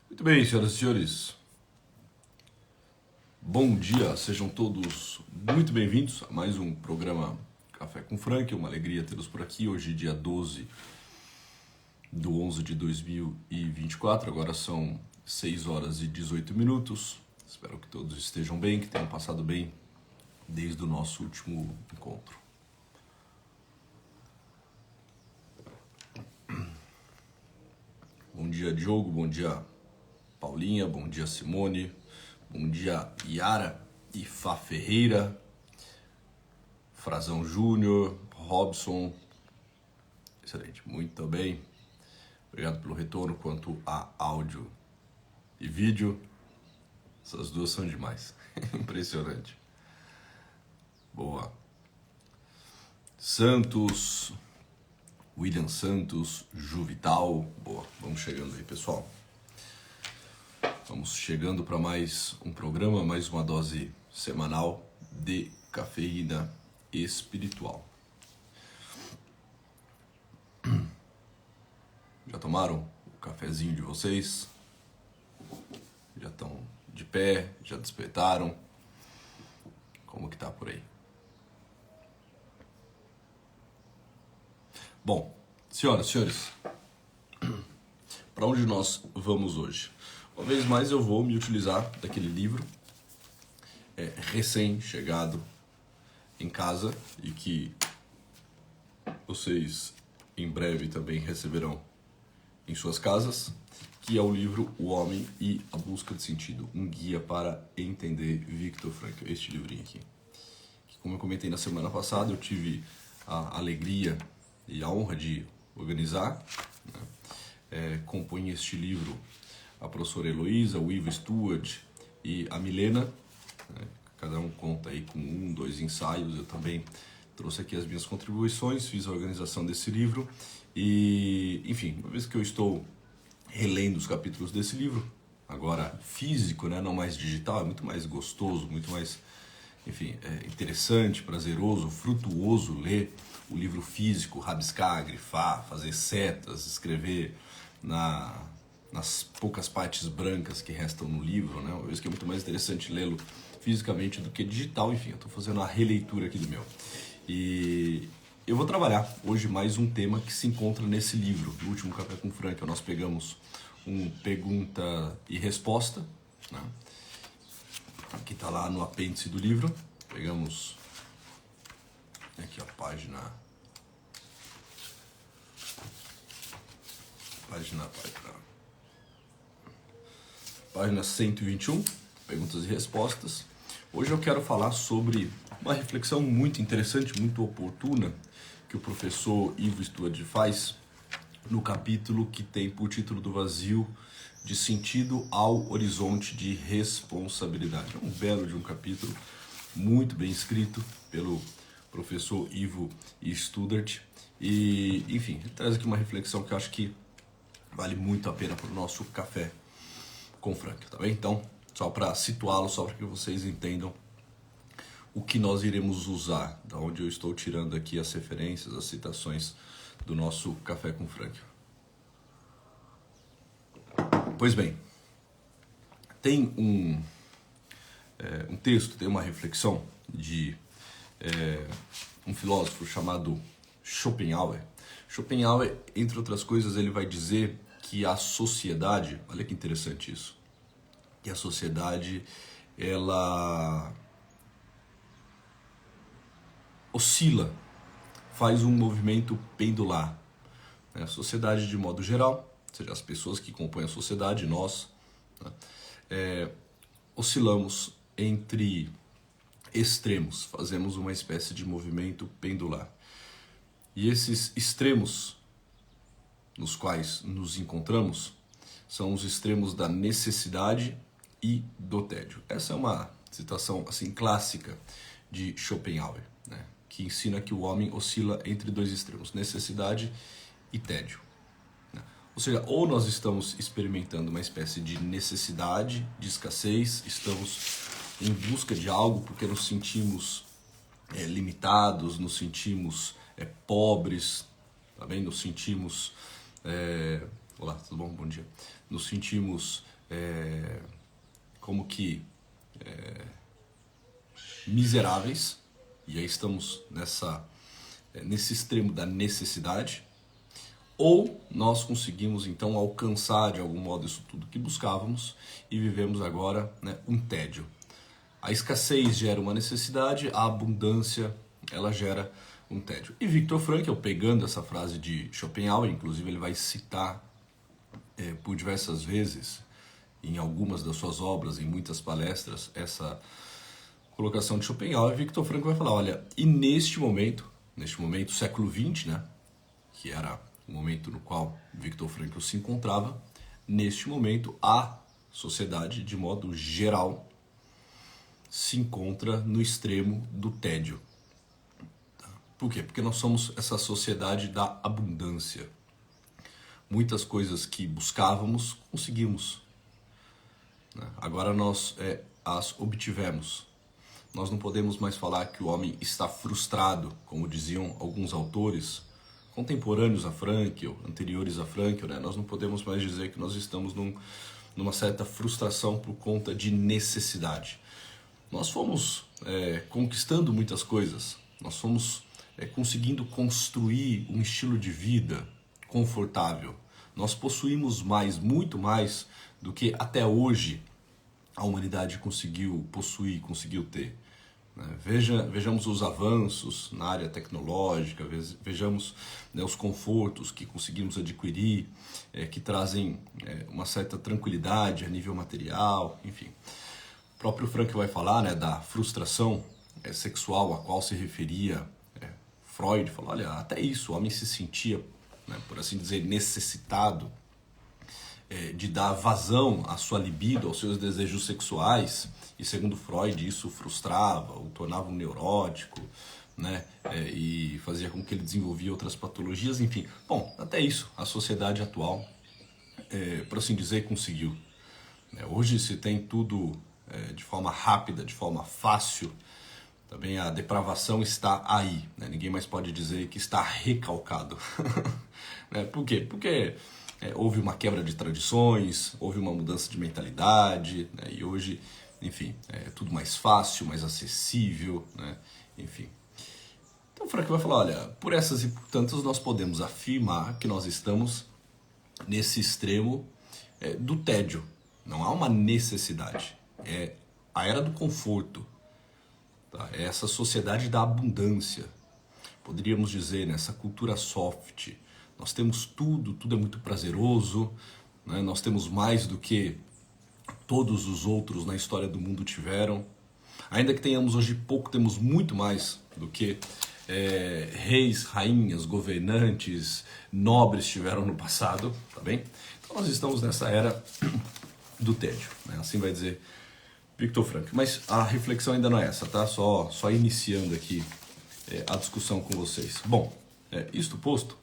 Muito bem, senhoras e senhores. Bom dia, sejam todos muito bem-vindos a mais um programa Café com Frank. Uma alegria tê-los por aqui. Hoje, dia 12/11 de 2024. Agora são 6 horas e 18 minutos. Espero que todos estejam bem, que tenham passado bem desde o nosso último encontro. Bom dia, Diogo. Bom dia, Paulinha. Bom dia, Simone. Bom dia, Yara e Fá Ferreira, Frazão Júnior, Robson. Excelente, muito bem. Obrigado pelo retorno quanto a áudio e vídeo. Essas duas são demais. Impressionante. Boa. Santos, William Santos, Juvital. Boa, vamos chegando aí, pessoal. Vamos chegando para mais um programa, mais uma dose semanal de cafeína espiritual. Já tomaram o cafezinho de vocês? Já estão de pé? Já despertaram? Como que tá por aí? Bom, senhoras e senhores, para onde nós vamos hoje? Uma vez mais eu vou me utilizar daquele livro recém-chegado em casa e que vocês em breve também receberão em suas casas, que é o livro O Homem e a Busca de Sentido, um guia para entender Viktor Frankl, este livrinho aqui. Que, como eu comentei na semana passada, eu tive a alegria e a honra de organizar, né? Compõe este livro a professora Heloísa, o Ivo Stuart e a Milena, né? Cada um conta aí com 1, 2 ensaios. Eu também trouxe aqui as minhas contribuições, fiz a organização desse livro e, enfim, uma vez que eu estou relendo os capítulos desse livro, agora físico, né? Não mais digital, é muito mais gostoso, muito mais, enfim, interessante, prazeroso, frutuoso ler o livro físico, rabiscar, grifar, fazer setas, escrever nas poucas partes brancas que restam no livro, né? Uma vez que é muito mais interessante lê-lo fisicamente do que digital. Enfim, eu estou fazendo uma releitura aqui do meu. E eu vou trabalhar hoje mais um tema que se encontra nesse livro, no último Café com Frank. Nós pegamos um pergunta e resposta, né? Que está lá no apêndice do livro. Pegamos aqui a página 121, perguntas e respostas. Hoje eu quero falar sobre uma reflexão muito interessante, muito oportuna, que o professor Ivo Stuart faz no capítulo que tem por título Do Vazio de Sentido ao Horizonte de Responsabilidade. É um belo de um capítulo, muito bem escrito pelo professor Ivo Stuart. E, enfim, ele traz aqui uma reflexão que eu acho que vale muito a pena para o nosso café com Frank, tá bem? Então, só para situá-lo, só para que vocês entendam o que nós iremos usar, da onde eu estou tirando aqui as referências, as citações do nosso Café com Frank. Pois bem, tem um texto, tem uma reflexão de um filósofo chamado Schopenhauer. Schopenhauer, entre outras coisas, ele vai dizer que a sociedade, olha que interessante isso, que a sociedade, ela oscila, faz um movimento pendular. A sociedade, de modo geral, ou seja, as pessoas que compõem a sociedade, nós, né, oscilamos entre extremos, fazemos uma espécie de movimento pendular. E esses extremos nos quais nos encontramos são os extremos da necessidade e do tédio. Essa é uma citação assim clássica de Schopenhauer, né, que ensina que o homem oscila entre dois extremos, necessidade e tédio. Ou seja, ou nós estamos experimentando uma espécie de necessidade, de escassez, estamos em busca de algo porque nos sentimos limitados, nos sentimos pobres, tá bem? Nos sentimos... Olá, tudo bom? Bom dia. Nos sentimos como que miseráveis, e aí estamos nesse extremo da necessidade, ou nós conseguimos então alcançar de algum modo isso tudo que buscávamos e vivemos agora, né, um tédio. A escassez gera uma necessidade, a abundância ela gera um tédio. E Viktor Frankl, pegando essa frase de Schopenhauer, inclusive ele vai citar por diversas vezes em algumas das suas obras, em muitas palestras, essa colocação de Schopenhauer, Viktor Frankl vai falar, olha, e neste momento, século XX, né, que era o momento no qual Viktor Frankl se encontrava, neste momento a sociedade, de modo geral, se encontra no extremo do tédio. Por quê? Porque nós somos essa sociedade da abundância. Muitas coisas que buscávamos, conseguimos. Agora nós as obtivemos. Nós não podemos mais falar que o homem está frustrado, como diziam alguns autores contemporâneos a Frankl, anteriores a Frankl, né? Nós não podemos mais dizer que nós estamos numa certa frustração por conta de necessidade. Nós fomos conquistando muitas coisas, nós fomos conseguindo construir um estilo de vida confortável. Nós possuímos mais, muito mais do que até hoje a humanidade conseguiu possuir, conseguiu ter. Vejamos os avanços na área tecnológica, vejamos, né, os confortos que conseguimos adquirir, que trazem uma certa tranquilidade a nível material, enfim. O próprio Frankl vai falar, né, da frustração sexual a qual se referia Freud. Falou, olha, até isso, o homem se sentia, né, por assim dizer, necessitado de dar vazão à sua libido, aos seus desejos sexuais, e segundo Freud isso frustrava, o tornava um neurótico, né, e fazia com que ele desenvolvia outras patologias, enfim. Bom, até isso a sociedade atual, por assim dizer, conseguiu. Hoje se tem tudo de forma rápida, de forma fácil. Também a depravação está aí, né? Ninguém mais pode dizer que está recalcado. Por quê? Porque houve uma quebra de tradições, houve uma mudança de mentalidade, né? E hoje, enfim, é tudo mais fácil, mais acessível, né? Enfim. Então o Frankl vai falar, olha, por essas e por tantas nós podemos afirmar que nós estamos nesse extremo do tédio. Não há uma necessidade, é a era do conforto. Tá? É essa sociedade da abundância, poderíamos dizer, nessa cultura soft. Nós temos tudo, tudo é muito prazeroso, né? Nós temos mais do que todos os outros na história do mundo tiveram. Ainda que tenhamos hoje pouco, temos muito mais do que reis, rainhas, governantes, nobres tiveram no passado, tá bem? Então nós estamos nessa era do tédio, né? Assim vai dizer Viktor Frankl. Mas a reflexão ainda não é essa, tá? Só iniciando aqui a discussão com vocês. Bom, isto posto,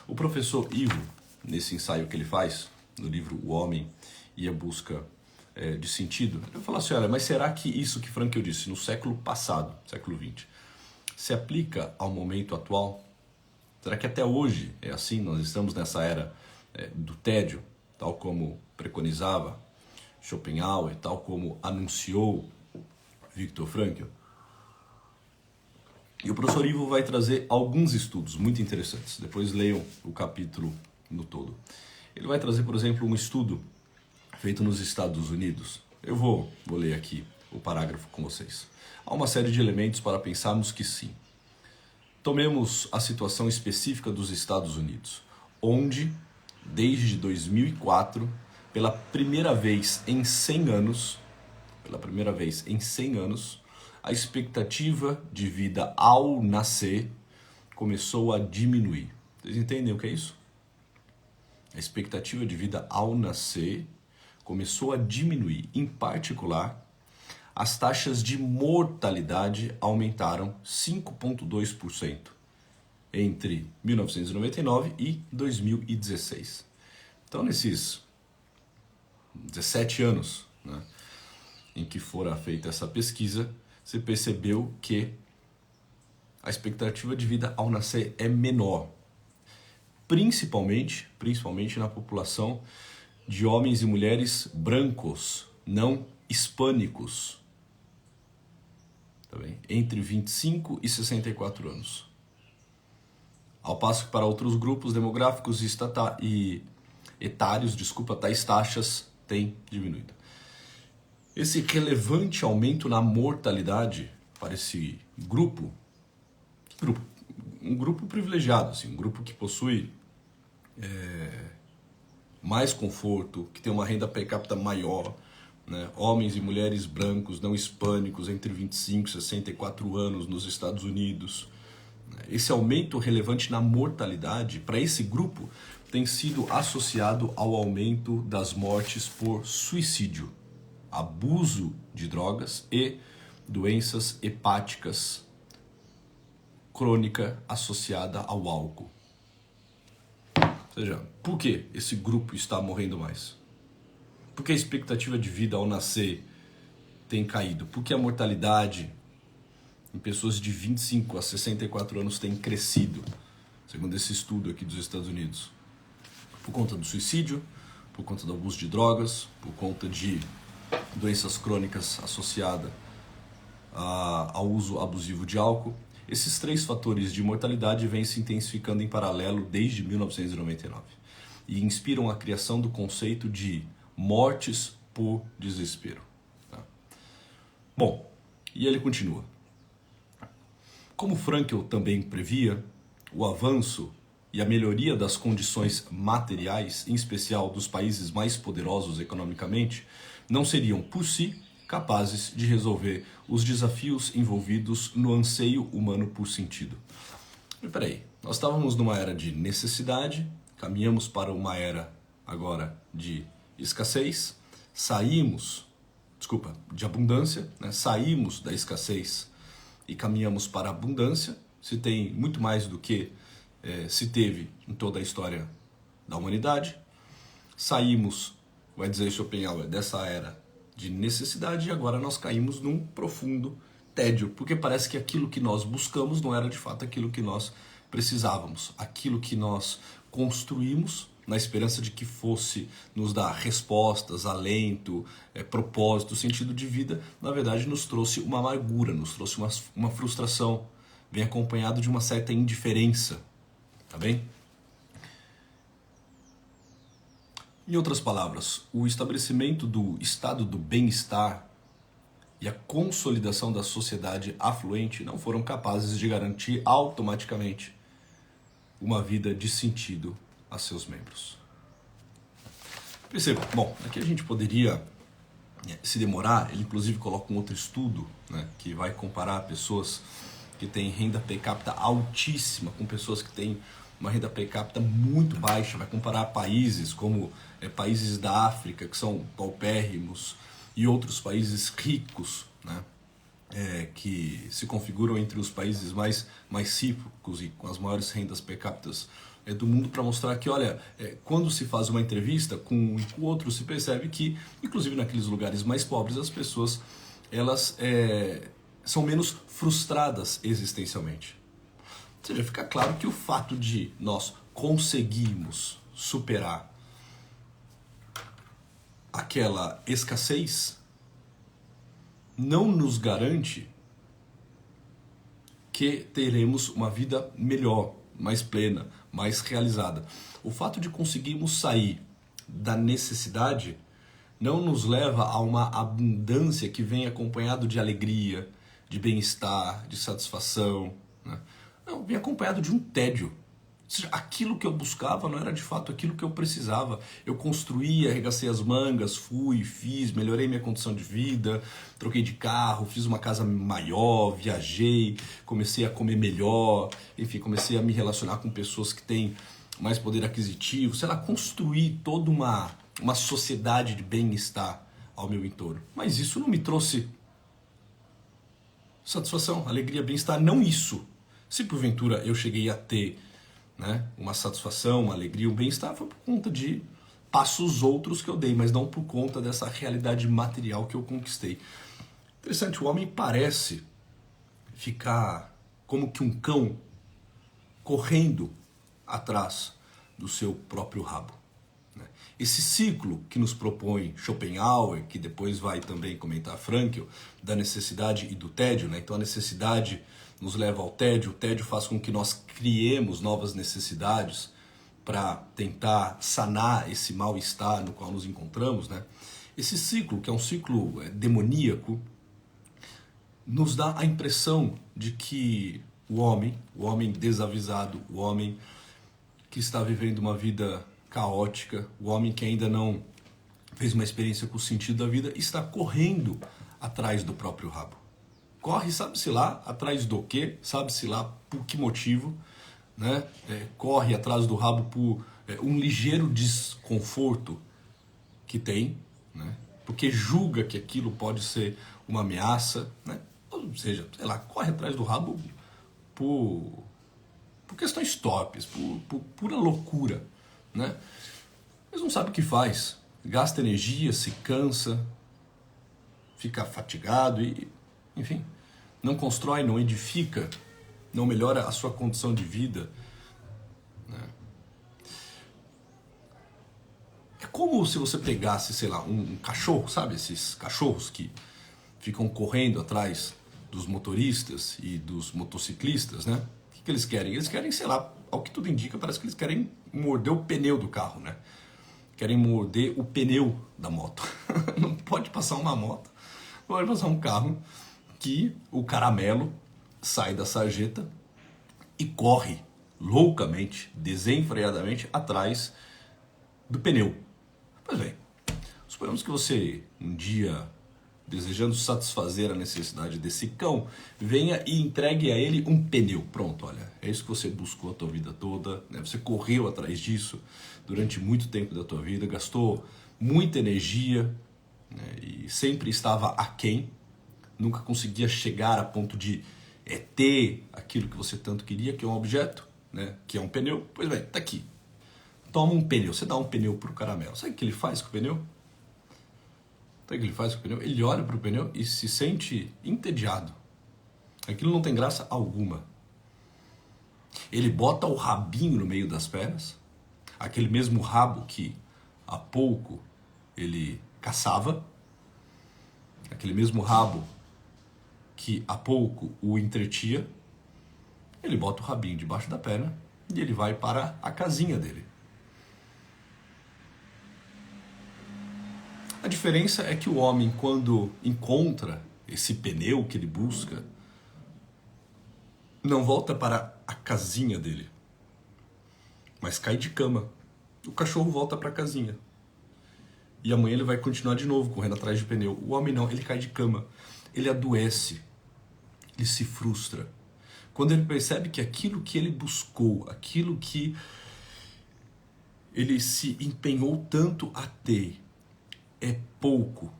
o professor Ivo, nesse ensaio que ele faz, no livro O Homem e a Busca de Sentido, ele fala assim, olha, mas será que isso que Frankl disse no século passado, século XX, se aplica ao momento atual? Será que até hoje é assim? Nós estamos nessa era do tédio, tal como preconizava Schopenhauer, tal como anunciou Viktor Frankl? E o professor Ivo vai trazer alguns estudos muito interessantes. Depois leiam o capítulo no todo. Ele vai trazer, por exemplo, um estudo feito nos Estados Unidos. Eu vou ler aqui o parágrafo com vocês. Há uma série de elementos para pensarmos que sim. Tomemos a situação específica dos Estados Unidos, onde, desde 2004, pela primeira vez em 100 anos, a expectativa de vida ao nascer começou a diminuir. Vocês entendem o que é isso? A expectativa de vida ao nascer começou a diminuir. Em particular, as taxas de mortalidade aumentaram 5,2% entre 1999 e 2016. Então, nesses 17 anos, né, em que fora feita essa pesquisa, você percebeu que a expectativa de vida ao nascer é menor, principalmente na população de homens e mulheres brancos, não hispânicos, tá bem? Entre 25 e 64 anos. Ao passo que para outros grupos demográficos e etários, tais taxas têm diminuído. Esse relevante aumento na mortalidade para esse grupo, um grupo privilegiado, assim, um grupo que possui mais conforto, que tem uma renda per capita maior, né? Homens e mulheres brancos, não hispânicos, entre 25 e 64 anos nos Estados Unidos. Esse aumento relevante na mortalidade para esse grupo tem sido associado ao aumento das mortes por suicídio, abuso de drogas e doenças hepáticas crônica associada ao álcool. Ou seja, por que esse grupo está morrendo mais? Por que a expectativa de vida ao nascer tem caído? Por que a mortalidade em pessoas de 25 a 64 anos tem crescido, segundo esse estudo aqui dos Estados Unidos? Por conta do suicídio, por conta do abuso de drogas, por conta de doenças crônicas associadas ao uso abusivo de álcool. Esses 3 fatores de mortalidade vêm se intensificando em paralelo desde 1999 e inspiram a criação do conceito de mortes por desespero. Bom, e ele continua. Como Frankl também previa, o avanço e a melhoria das condições materiais, em especial dos países mais poderosos economicamente, não seriam por si capazes de resolver os desafios envolvidos no anseio humano por sentido. E peraí, nós estávamos numa era de necessidade, caminhamos para uma era agora de escassez, de abundância, né? Saímos da escassez e caminhamos para a abundância. Se tem muito mais do que se teve em toda a história da humanidade. Saímos, vai dizer Schopenhauer, dessa era de necessidade e agora nós caímos num profundo tédio, porque parece que aquilo que nós buscamos não era de fato aquilo que nós precisávamos, aquilo que nós construímos na esperança de que fosse nos dar respostas, alento, propósito, sentido de vida, na verdade nos trouxe uma amargura, nos trouxe uma frustração, vem acompanhado de uma certa indiferença, tá bem? Em outras palavras, o estabelecimento do estado do bem-estar e a consolidação da sociedade afluente não foram capazes de garantir automaticamente uma vida de sentido a seus membros. Perceba, bom, aqui a gente poderia se demorar, ele inclusive coloca um outro estudo, né, que vai comparar pessoas que têm renda per capita altíssima com pessoas que têm uma renda per capita muito baixa, vai comparar países como países da África que são paupérrimos e outros países ricos, né, que se configuram entre os países mais ricos e com as maiores rendas per capita do mundo, para mostrar que, olha, quando se faz uma entrevista com o outro, se percebe que, inclusive naqueles lugares mais pobres, as pessoas elas são menos frustradas existencialmente. Ou seja, fica claro que o fato de nós conseguirmos superar aquela escassez não nos garante que teremos uma vida melhor, mais plena, mais realizada. O fato de conseguirmos sair da necessidade não nos leva a uma abundância que vem acompanhado de alegria, de bem-estar, de satisfação, né? Não, vem acompanhado de um tédio. Ou seja, aquilo que eu buscava não era de fato aquilo que eu precisava. Eu construí, arregacei as mangas, fui, fiz, melhorei minha condição de vida, troquei de carro, fiz uma casa maior, viajei, comecei a comer melhor, enfim, comecei a me relacionar com pessoas que têm mais poder aquisitivo, sei lá, construir toda uma sociedade de bem-estar ao meu entorno. Mas isso não me trouxe satisfação, alegria, bem-estar, não isso. Se porventura eu cheguei a ter, né, uma satisfação, uma alegria, um bem-estar, foi por conta de passos outros que eu dei, mas não por conta dessa realidade material que eu conquistei. Interessante, o homem parece ficar como que um cão correndo atrás do seu próprio rabo, né? Esse ciclo que nos propõe Schopenhauer, que depois vai também comentar Frankl, da necessidade e do tédio, né? Então a necessidade nos leva ao tédio, o tédio faz com que nós criemos novas necessidades para tentar sanar esse mal-estar no qual nos encontramos, né? Esse ciclo, que é um ciclo demoníaco, nos dá a impressão de que o homem desavisado, o homem que está vivendo uma vida caótica, o homem que ainda não fez uma experiência com o sentido da vida, está correndo atrás do próprio rabo. Corre, sabe-se lá, atrás do quê? Sabe-se lá por que motivo, né? Corre atrás do rabo por um ligeiro desconforto que tem, né? Porque julga que aquilo pode ser uma ameaça, né? Ou seja, sei lá, corre atrás do rabo por questões torpes, por pura loucura, né? Mas não sabe o que faz, gasta energia, se cansa, fica fatigado e, enfim, não constrói, não edifica, não melhora a sua condição de vida, né? É como se você pegasse, sei lá, um cachorro, sabe? Esses cachorros que ficam correndo atrás dos motoristas e dos motociclistas, né? O que eles querem? Eles querem, sei lá, ao que tudo indica, parece que eles querem morder o pneu do carro, né? Querem morder o pneu da moto. Não pode passar uma moto, não pode passar um carro que o caramelo sai da sarjeta e corre loucamente, desenfreadamente, atrás do pneu. Pois bem, suponhamos que você, um dia, desejando satisfazer a necessidade desse cão, venha e entregue a ele um pneu. Pronto, olha, é isso que você buscou a tua vida toda, né? Você correu atrás disso durante muito tempo da tua vida, gastou muita energia, né? E sempre estava aquém, nunca conseguia chegar a ponto de ter aquilo que você tanto queria, que é um objeto, né? Que é um pneu. Pois bem, tá aqui. Toma um pneu, você dá um pneu pro caramelo. Sabe o que ele faz com o pneu? Sabe o que ele faz com o pneu? Ele olha pro pneu e se sente entediado. Aquilo não tem graça alguma. Ele bota o rabinho no meio das pernas, aquele mesmo rabo que há pouco ele caçava, aquele mesmo rabo que há pouco o entretia, ele bota o rabinho debaixo da perna e ele vai para a casinha dele. A diferença é que o homem, quando encontra esse pneu que ele busca, não volta para a casinha dele, mas cai de cama. O cachorro volta para a casinha. E amanhã ele vai continuar de novo, correndo atrás de pneu. O homem não, ele cai de cama. Ele adoece. Ele se frustra. Quando ele percebe que aquilo que ele buscou, aquilo que ele se empenhou tanto a ter, é pouco,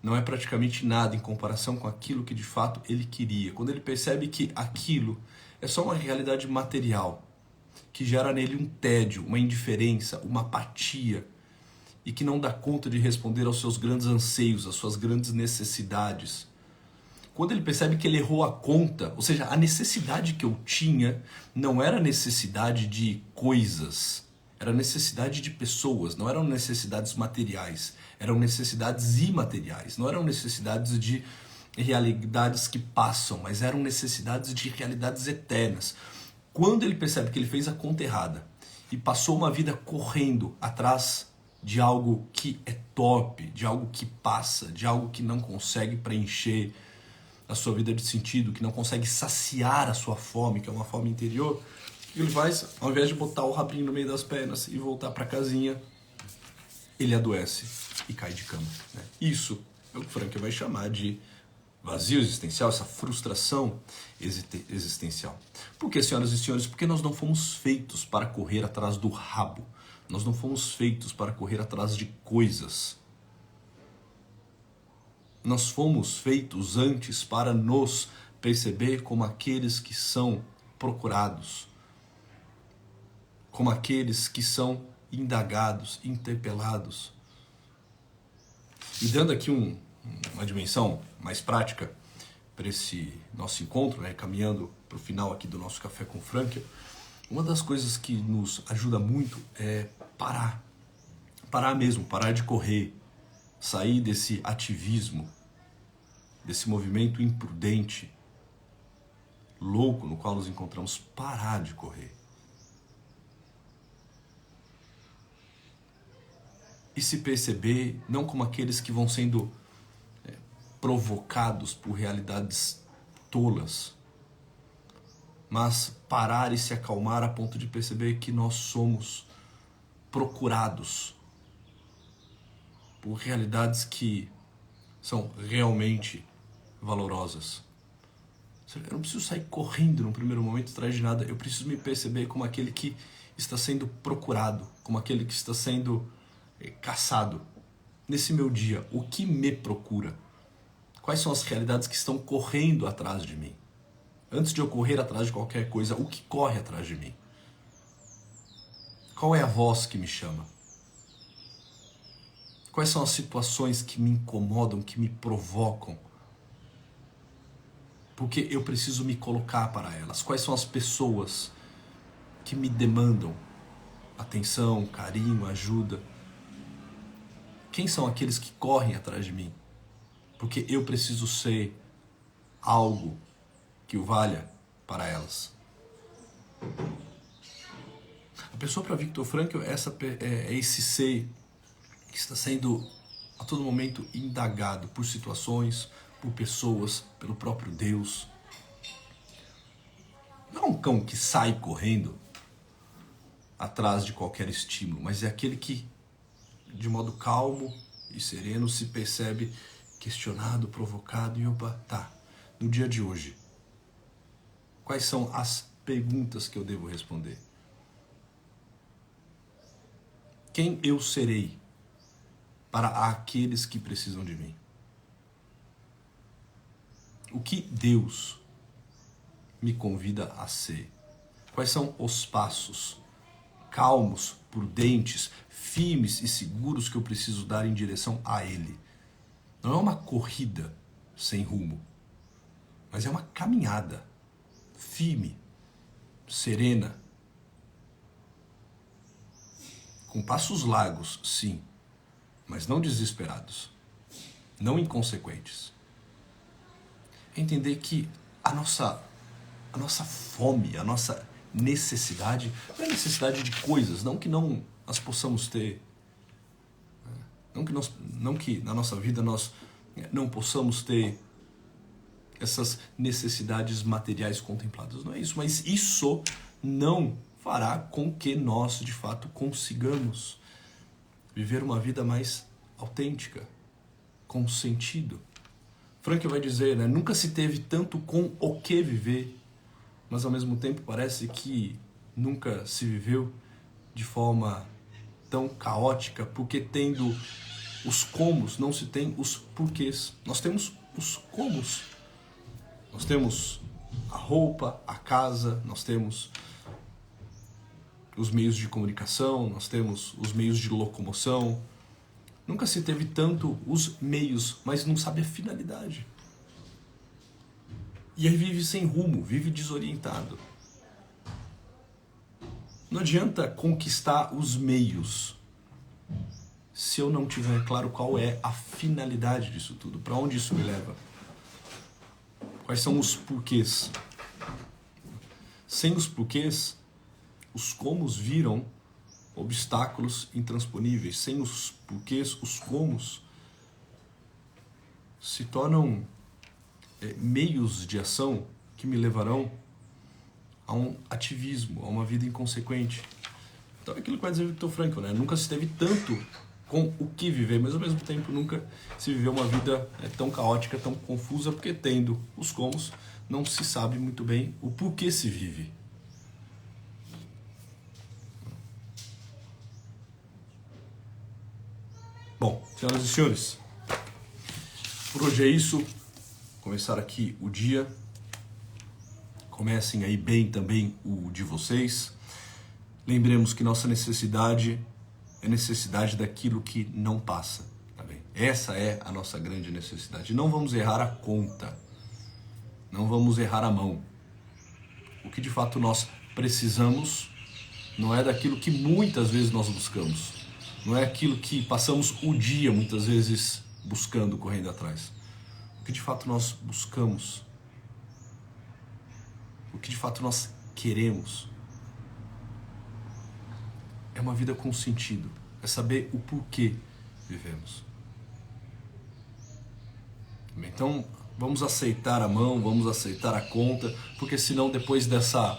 não é praticamente nada em comparação com aquilo que de fato ele queria. Quando ele percebe que aquilo é só uma realidade material, que gera nele um tédio, uma indiferença, uma apatia, e que não dá conta de responder aos seus grandes anseios, às suas grandes necessidades. Quando ele percebe que ele errou a conta, ou seja, a necessidade que eu tinha não era necessidade de coisas, era necessidade de pessoas, não eram necessidades materiais, eram necessidades imateriais, não eram necessidades de realidades que passam, mas eram necessidades de realidades eternas. Quando ele percebe que ele fez a conta errada e passou uma vida correndo atrás de algo que é torpe, de algo que passa, de algo que não consegue preencher a sua vida de sentido, que não consegue saciar a sua fome, que é uma fome interior, o que ele faz? Ao invés de botar o rabinho no meio das pernas e voltar para a casinha, ele adoece e cai de cama, né? Isso é o que Frankl vai chamar de vazio existencial, essa frustração existencial. Por que, senhoras e senhores? Porque nós não fomos feitos para correr atrás do rabo. Nós não fomos feitos para correr atrás de coisas. Nós fomos feitos antes para nos perceber como aqueles que são procurados, como aqueles que são indagados, interpelados. E dando aqui uma dimensão mais prática para esse nosso encontro, né, caminhando para o final aqui do nosso Café com Frankl, uma das coisas que nos ajuda muito é parar. parar mesmo, parar de correr, sair desse ativismo, desse movimento imprudente, louco no qual nos encontramos, parar de correr. E se perceber não como aqueles que vão sendo provocados por realidades tolas, mas parar e se acalmar a ponto de perceber que nós somos procurados por realidades que são realmente valorosas. Eu não preciso sair correndo no primeiro momento atrás de nada, eu preciso me perceber como aquele que está sendo procurado, como aquele que está sendo caçado. Nesse meu dia, o que me procura? Quais são as realidades que estão correndo atrás de mim? Antes de eu correr atrás de qualquer coisa, o que corre atrás de mim? Qual é a voz que me chama? Quais são as situações que me incomodam, que me provocam? Porque eu preciso me colocar para elas. Quais são as pessoas que me demandam atenção, carinho, ajuda? Quem são aqueles que correm atrás de mim? Porque eu preciso ser algo que o valha para elas. A pessoa para Viktor Frankl é esse ser que está sendo a todo momento indagado por situações, por pessoas, pelo próprio Deus. Não é um cão que sai correndo atrás de qualquer estímulo, mas é aquele que, de modo calmo e sereno, se percebe questionado, provocado e opa, tá, no dia de hoje, quais são as perguntas que eu devo responder? Quem eu serei para aqueles que precisam de mim? O que Deus me convida a ser? Quais são os passos calmos, prudentes, firmes e seguros que eu preciso dar em direção a Ele? Não é uma corrida sem rumo, mas é uma caminhada firme, serena, com passos largos, sim, mas não desesperados, não inconsequentes. Entender que a nossa fome, a nossa necessidade, não é necessidade de coisas, não que não as possamos ter, não que na nossa vida nós não possamos ter essas necessidades materiais contempladas, não é isso, mas isso não fará com que nós de fato consigamos viver uma vida mais autêntica, com sentido. Frankl vai dizer, né, nunca se teve tanto com o que viver, mas ao mesmo tempo parece que nunca se viveu de forma tão caótica, porque tendo os comos, não se tem os porquês. Nós temos os comos. Nós temos a roupa, a casa, nós temos os meios de comunicação, nós temos os meios de locomoção. Nunca se teve tanto os meios, mas não sabe a finalidade. E aí vive sem rumo, vive desorientado. Não adianta conquistar os meios se eu não tiver claro qual é a finalidade disso tudo, para onde isso me leva. Quais são os porquês? Sem os porquês, os comos viram obstáculos intransponíveis. Sem os porquês, os comos se tornam meios de ação que me levarão a um ativismo, a uma vida inconsequente. Então é aquilo que vai dizer Viktor Frankl, né? Nunca se teve tanto com o que viver, mas ao mesmo tempo nunca se viveu uma vida tão caótica, tão confusa, porque tendo os comos, não se sabe muito bem o porquê se vive. Bom, senhoras e senhores, por hoje é isso. Começar aqui o dia. Comecem aí bem também o de vocês. Lembremos que nossa necessidade é necessidade daquilo que não passa. Tá bem? Essa é a nossa grande necessidade. Não vamos errar a conta. Não vamos errar a mão. O que de fato nós precisamos não é daquilo que muitas vezes nós buscamos. não é aquilo que passamos o dia muitas vezes buscando, correndo atrás. O que de fato nós buscamos, o que de fato nós queremos, é uma vida com sentido, é saber o porquê vivemos. Então, vamos aceitar a mão, vamos aceitar a conta, porque senão depois dessa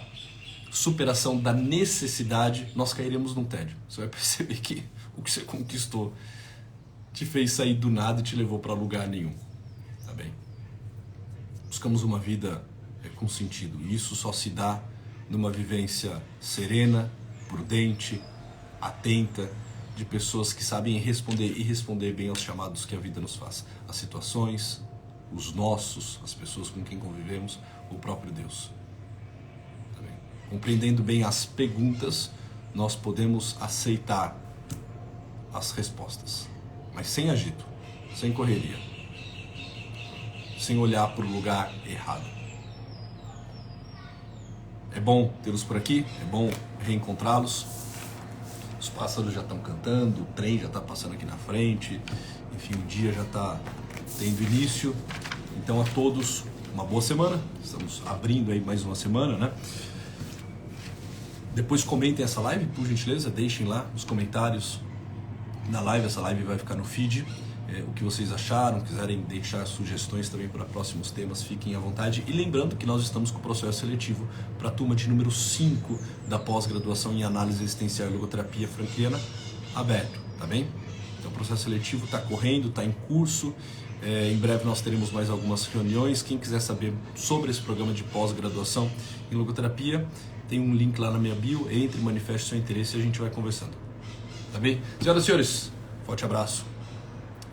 superação da necessidade, nós cairemos num tédio. Você vai perceber que o que você conquistou te fez sair do nada e te levou para lugar nenhum. Tá bem? Buscamos uma vida com sentido, e isso só se dá numa vivência serena, prudente, atenta, de pessoas que sabem responder e responder bem aos chamados que a vida nos faz, as situações, os nossos, as pessoas com quem convivemos, o próprio Deus. Tá bem? Compreendendo bem as perguntas, nós podemos aceitar as respostas, mas sem agito, sem correria, sem olhar para o lugar errado. É bom tê-los por aqui, é bom reencontrá-los. Os pássaros já estão cantando, o trem já está passando aqui na frente, enfim, o dia já está tendo início. Então a todos, uma boa semana. Estamos abrindo aí mais uma semana, né? Depois comentem essa live, por gentileza, deixem lá nos comentários na live. Essa live vai ficar no feed. O que vocês acharam, quiserem deixar sugestões também para próximos temas, fiquem à vontade. E lembrando que nós estamos com o processo seletivo para a turma de número 5 da pós-graduação em análise existencial e logoterapia frankliana aberto, tá bem? Então o processo seletivo está correndo, está em curso. Em breve nós teremos mais algumas reuniões. Quem quiser saber sobre esse programa de pós-graduação em logoterapia, tem um link lá na minha bio. Entre, manifeste seu interesse e a gente vai conversando. Tá bem? Senhoras e senhores, forte abraço.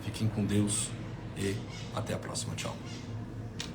Fiquem com Deus e até a próxima. Tchau.